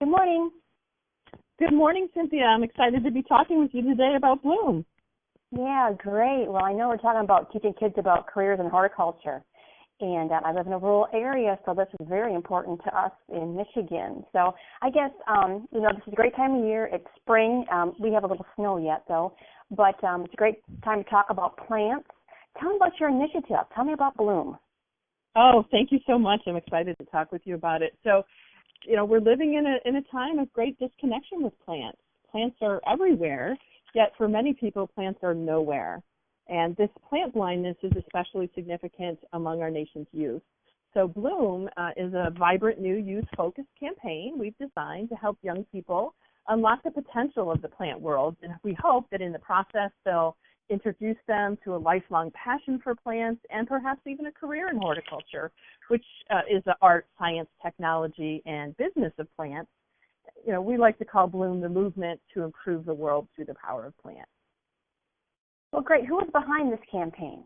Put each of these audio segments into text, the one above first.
Good morning. Good morning, Cynthia. I'm excited to be talking with you today about Bloom. Yeah, great. Well, I know we're talking about teaching kids about careers in horticulture. And I live in a rural area, so this is very important to us in Michigan. So I guess, this is a great time of year. It's spring. We have a little snow yet, though. But it's a great time to talk about plants. Tell me about your initiative. Tell me about Bloom. Oh, thank you so much. I'm excited to talk with you about it. So, we're living in a time of great disconnection with plants. Plants are everywhere, yet for many people, plants are nowhere. And this plant blindness is especially significant among our nation's youth. So Bloom is a vibrant new youth-focused campaign we've designed to help young people unlock the potential of the plant world. And we hope that in the process, they'll introduce them to a lifelong passion for plants and perhaps even a career in horticulture, which is the art, science, technology, and business of plants. We like to call Bloom the movement to improve the world through the power of plants. Well, great. Who is behind this campaign?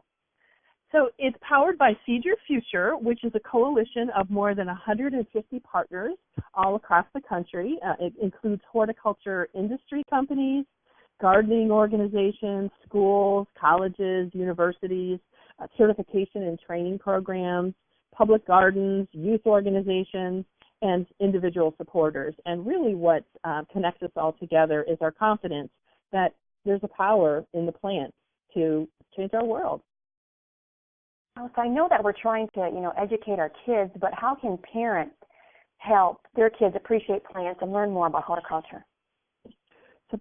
So it's powered by Seed Your Future, which is a coalition of more than 150 partners all across the country. It includes horticulture industry companies, gardening organizations, schools, colleges, universities, certification and training programs, public gardens, youth organizations, and individual supporters. And really what connects us all together is our confidence that there's a power in the plants to change our world. So I know that we're trying to, educate our kids, but how can parents help their kids appreciate plants and learn more about horticulture? So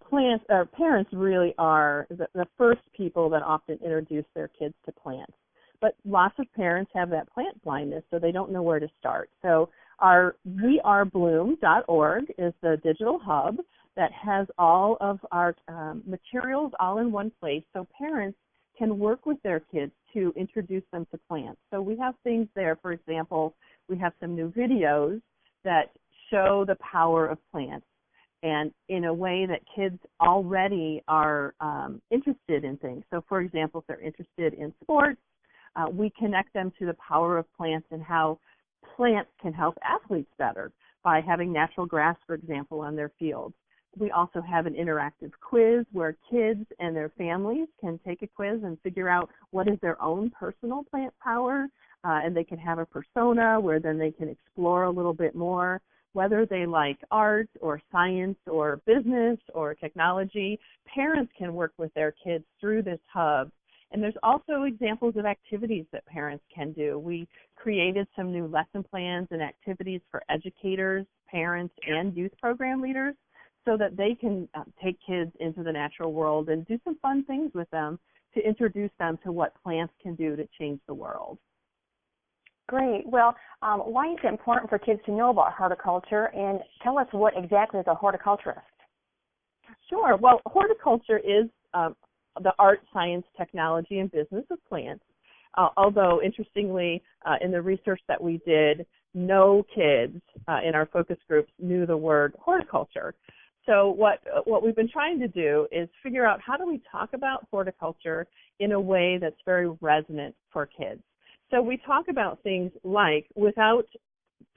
parents really are the first people that often introduce their kids to plants. But lots of parents have that plant blindness, so they don't know where to start. So our wearebloom.org is the digital hub that has all of our materials all in one place, so parents can work with their kids to introduce them to plants. So we have things there. For example, we have some new videos that show the power of plants, and in a way that kids already are interested in things. So, for example, if they're interested in sports, we connect them to the power of plants and how plants can help athletes better by having natural grass, for example, on their fields. We also have an interactive quiz where kids and their families can take a quiz and figure out what is their own personal plant power, and they can have a persona where then they can explore a little bit more, whether they like art or science or business or technology. Parents can work with their kids through this hub. And there's also examples of activities that parents can do. We created some new lesson plans and activities for educators, parents, and youth program leaders, so that they can take kids into the natural world and do some fun things with them to introduce them to what plants can do to change the world. Great. Well, why is it important for kids to know about horticulture, and tell us what exactly is a horticulturist? Sure. Well, horticulture is the art, science, technology, and business of plants. Although, interestingly, in the research that we did, no kids in our focus groups knew the word horticulture. So what we've been trying to do is figure out how do we talk about horticulture in a way that's very resonant for kids. So we talk about things like without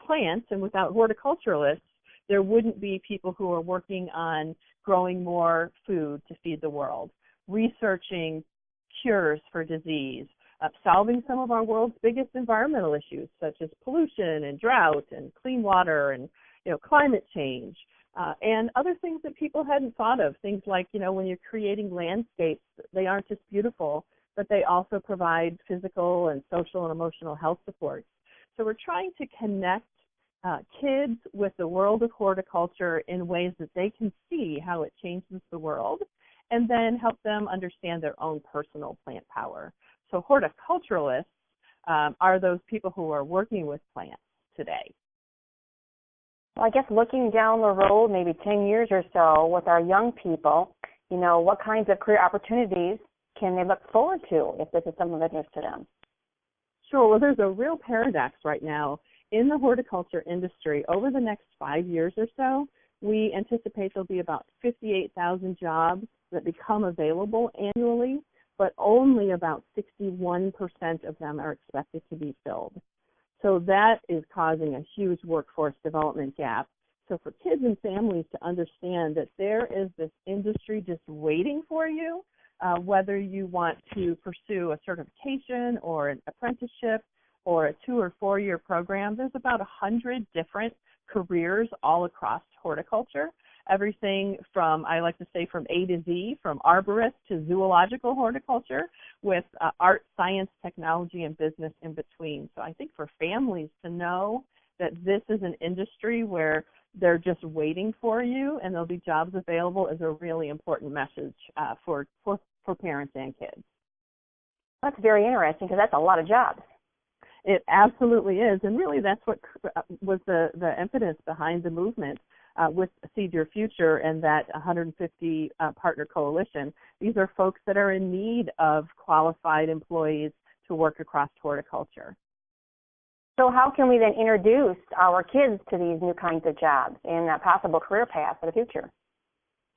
plants and without horticulturalists, there wouldn't be people who are working on growing more food to feed the world, researching cures for disease, solving some of our world's biggest environmental issues, such as pollution and drought and clean water and climate change. And other things that people hadn't thought of, things like, when you're creating landscapes, they aren't just beautiful, but they also provide physical and social and emotional health supports. So we're trying to connect kids with the world of horticulture in ways that they can see how it changes the world, and then help them understand their own personal plant power. So horticulturalists are those people who are working with plants today. Well, I guess looking down the road, maybe 10 years or so, with our young people, what kinds of career opportunities can they look forward to if this is something of interest to them? Sure. Well, there's a real paradox right now in the horticulture industry. Over the next 5 years or so, we anticipate there'll be about 58,000 jobs that become available annually, but only about 61% of them are expected to be filled. So that is causing a huge workforce development gap. So for kids and families to understand that there is this industry just waiting for you, whether you want to pursue a certification or an apprenticeship or a 2 or 4 year program, there's about 100 different careers all across horticulture. Everything from, I like to say, from A to Z, from arborist to zoological horticulture, with art, science, technology, and business in between. So I think for families to know that this is an industry where they're just waiting for you and there'll be jobs available is a really important message for parents and kids. That's very interesting because that's a lot of jobs. It absolutely is, and really that's what was the impetus behind the movement with Seed Your Future and that 150 partner coalition. These are folks that are in need of qualified employees to work across horticulture. So how can we then introduce our kids to these new kinds of jobs and that possible career path for the future?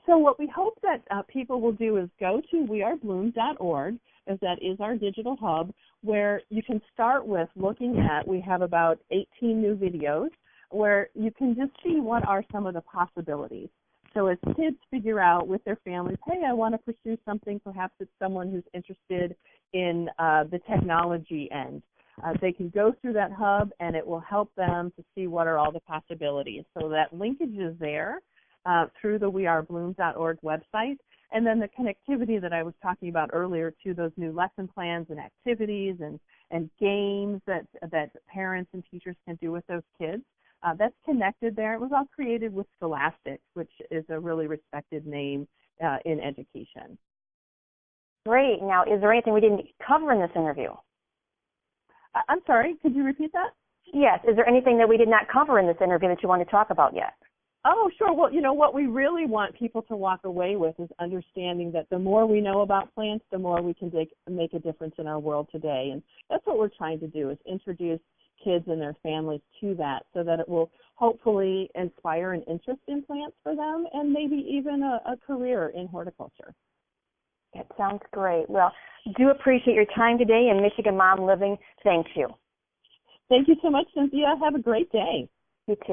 So what we hope that people will do is go to wearebloom.org, as that is our digital hub, where you can start with looking at, we have about 18 new videos, where you can just see what are some of the possibilities. So as kids figure out with their families, hey, I want to pursue something, perhaps it's someone who's interested in the technology end. They can go through that hub and it will help them to see what are all the possibilities. So that linkage is there through the wearebloom.org website. And then the connectivity that I was talking about earlier to those new lesson plans and activities and games that parents and teachers can do with those kids. That's connected there. It was all created with Scholastic, which is a really respected name in education. Great. Now, is there anything we didn't cover in this interview? I'm sorry, could you repeat that? Yes. Is there anything that we did not cover in this interview that you want to talk about yet? Oh, sure. Well, what we really want people to walk away with is understanding that the more we know about plants, the more we can make a difference in our world today. And that's what we're trying to do, is introduce kids and their families to that so that it will hopefully inspire an interest in plants for them and maybe even a career in horticulture. That sounds great. Well, do appreciate your time today, and Michigan Mom Living thanks you. Thank you so much, Cynthia. Have a great day. You too.